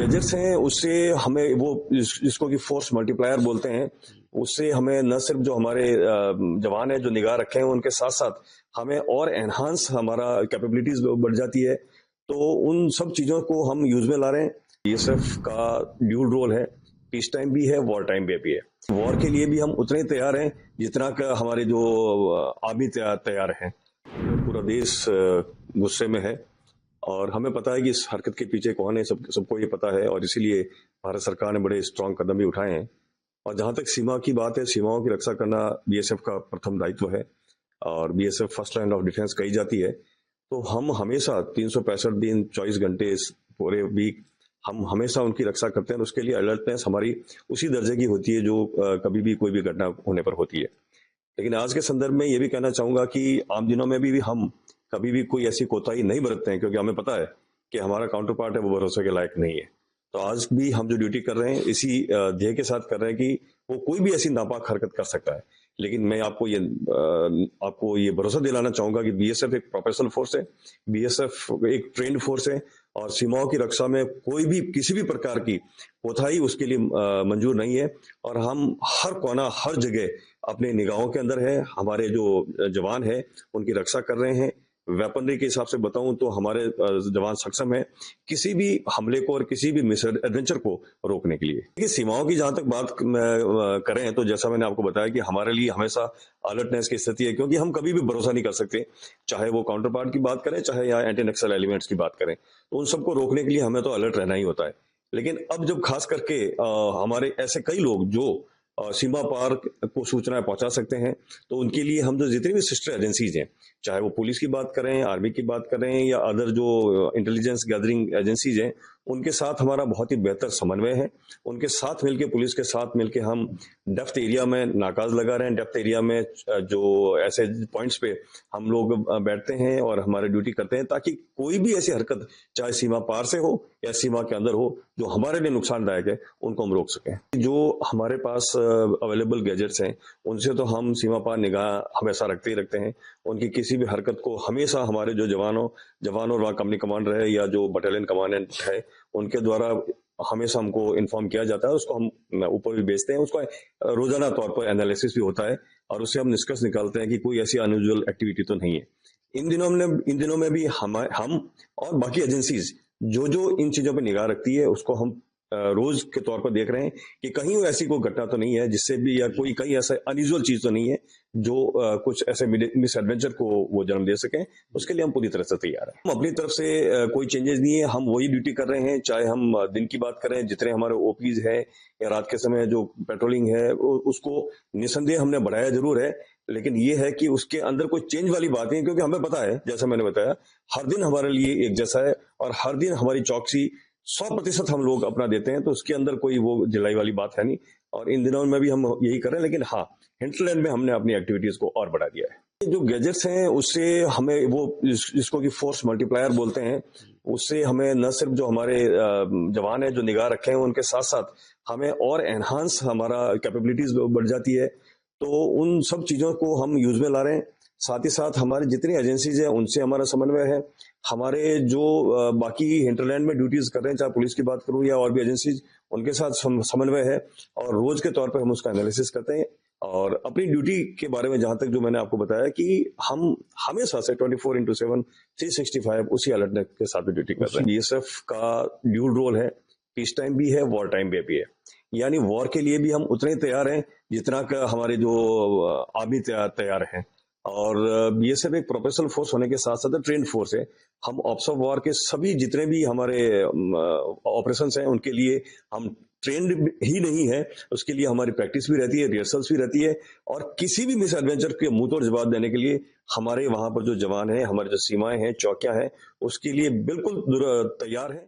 Gadgets हैं उससे हमें वो जिसको कि फोर्स मल्टीप्लायर बोलते हैं, उससे हमें न सिर्फ जो हमारे जवान है जो निगाह रखे हैं उनके साथ साथ हमें और एनहांस हमारा कैपेबिलिटीज बढ़ जाती है। तो उन सब चीजों को हम यूज में ला रहे हैं। बीएसएफ का ड्यूल रोल है, पीस टाइम भी है, वॉर टाइम भी है। वॉर के लिए भी हम उतने ही तैयार हैं जितना का हमारे जो आर्मी तैयार है। पूरा देश गुस्से में है और हमें पता है कि इस हरकत के पीछे कौन है, सबको ये पता है और इसीलिए भारत सरकार ने बड़े स्ट्रांग कदम भी उठाए हैं। और जहां तक सीमा की बात है, सीमाओं की रक्षा करना बीएसएफ का प्रथम दायित्व है और BSF first line of defence कही जाती है। तो हम हमेशा 365 दिन 24 घंटे पूरे वीक हम हमेशा उनकी रक्षा करते हैं। उसके लिए अलर्टनेस हमारी उसी दर्जे की होती है जो कभी भी कोई भी घटना होने पर होती है। लेकिन आज के संदर्भ में ये भी कहना चाहूंगा कि आम दिनों में भी हम कभी भी कोई ऐसी कोताही नहीं बरतते हैं, क्योंकि हमें पता है कि हमारा काउंटर पार्ट है वो भरोसे के लायक नहीं है। तो आज भी हम जो ड्यूटी कर रहे हैं इसी ध्येय के साथ कर रहे हैं कि वो कोई भी ऐसी नापाक हरकत कर सकता है। लेकिन मैं आपको ये भरोसा दिलाना चाहूंगा कि बीएसएफ एक प्रोफेशनल फोर्स है, बीएसएफ एक ट्रेंड फोर्स है और सीमाओं की रक्षा में कोई भी किसी भी प्रकार की कोताही उसके लिए मंजूर नहीं है। और हम हर कोना हर जगह अपने निगाहों के अंदर है, हमारे जो जवान है उनकी रक्षा कर रहे हैं। वेपनरी के हिसाब से बताऊं तो हमारे जवान सक्षम है किसी भी हमले को और किसी भी मिस एडवेंचर को रोकने के लिए। देखिए, सीमाओं की जहां तक बात करें तो जैसा मैंने आपको बताया कि हमारे लिए हमेशा अलर्टनेस की स्थिति है, क्योंकि हम कभी भी भरोसा नहीं कर सकते, चाहे वो काउंटर पार्ट की बात करें चाहे या एंटी नक्सल एलिमेंट्स की बात करें। तो उन सबको रोकने के लिए हमें तो अलर्ट रहना ही होता है। लेकिन अब जब खास करके हमारे ऐसे कई लोग जो सीमा पार को सूचनाएं पहुंचा सकते हैं, तो उनके लिए हम जो जितनी भी सिस्टर एजेंसीज हैं, चाहे वो पुलिस की बात करें, आर्मी की बात करें या अदर जो इंटेलिजेंस गैदरिंग एजेंसीज हैं, उनके साथ हमारा बहुत ही बेहतर समन्वय है। उनके साथ मिलके, पुलिस के साथ मिलके हम डेप्थ एरिया में नाकाज लगा रहे हैं। डेप्थ एरिया में जो ऐसे पॉइंट्स पे हम लोग बैठते हैं और हमारी ड्यूटी करते हैं, ताकि कोई भी ऐसी हरकत चाहे सीमा पार से हो या सीमा के अंदर हो जो हमारे लिए नुकसानदायक है, उनको हम रोक सकें। जो हमारे पास अवेलेबल गैजेट्स हैं उनसे तो हम सीमा पार निगाह हमेशा रखते ही रखते हैं। उनकी किसी भी हरकत को हमेशा हमारे जो जवानों और वहाँ कंपनी कमांडर है या जो बटालियन कमांडेंट है उनके द्वारा हमेशा हमको इन्फॉर्म किया जाता है। उसको हम ऊपर भी भेजते हैं, उसका रोजाना तौर पर एनालिसिस भी होता है और उससे हम निष्कर्ष निकालते हैं कि कोई ऐसी अनयूजुअल एक्टिविटी तो नहीं है। इन दिनों में भी हम और बाकी एजेंसीज जो इन चीजों पर निगाह रखती है उसको हम रोज के तौर पर देख रहे हैं कि कहीं ऐसी कोई घटना तो नहीं है जिससे भी, या कोई कहीं ऐसा अनयूजुअल चीज तो नहीं है जो कुछ ऐसे मिस एडवेंचर को वो जन्म दे सके। उसके लिए हम पूरी तरह से तैयार हैं। हम अपनी तरफ से कोई चेंजेस नहीं है, हम वही ड्यूटी कर रहे हैं। चाहे हम दिन की बात करें, जितने हमारे ओपीज है या रात के समय जो पेट्रोलिंग है उसको निसंदेह हमने बढ़ाया जरूर है। लेकिन ये है कि उसके अंदर कोई चेंज वाली बात नहीं, क्योंकि हमें पता है, जैसा मैंने बताया, हर दिन हमारे लिए एक जैसा है और हर दिन हमारी चौकसी 100% हम लोग अपना देते हैं। तो उसके अंदर कोई वो ढिलाई वाली बात है नहीं और इन दिनों में भी हम यही कर रहे हैं। लेकिन हाँ, हिंटलैंड में हमने अपनी एक्टिविटीज को और बढ़ा दिया है। जो गैजेट्स हैं उससे हमें वो जिसको कि फोर्स मल्टीप्लायर बोलते हैं, उससे हमें न सिर्फ जो हमारे जवान है जो निगाह रखे हैं उनके साथ साथ हमें और एनहांस हमारा कैपेबिलिटीज बढ़ जाती है। तो उन सब चीजों को हम यूज में ला रहे हैं। साथ ही साथ हमारी जितनी एजेंसीज हैं उनसे हमारा समन्वय है। हमारे जो बाकी हिंटरलैंड में ड्यूटीज कर रहे हैं, चाहे पुलिस की बात करूं या और भी एजेंसीज, उनके साथ समन्वय है और रोज के तौर पर हम उसका एनालिसिस करते हैं। और अपनी ड्यूटी के बारे में जहां तक जो मैंने आपको बताया कि हम हमेशा से 24/7 365 उसी अलर्टनेस के साथ भी ड्यूटी कर रहे हैं। बीएसएफ का ड्यूल रोल है, पीस टाइम भी है, वॉर टाइम भी है। यानी वॉर के लिए भी हम उतने तैयार हैं जितना का हमारे जो आर्मी तैयार हैं। और बीएसएफ एक प्रोफेशनल फोर्स होने के साथ साथ ट्रेंड फोर्स है। हम ऑप्स ऑफ वॉर के सभी जितने भी हमारे ऑपरेशंस हैं उनके लिए हम ट्रेंड ही नहीं है, उसके लिए हमारी प्रैक्टिस भी रहती है, रिहर्सल्स भी रहती है। और किसी भी मिस एडवेंचर के मुंह तोड़ जवाब देने के लिए हमारे वहां पर जो जवान हैं, हमारे जो सीमाएं हैं, चौकियां हैं, उसके लिए बिल्कुल तैयार है।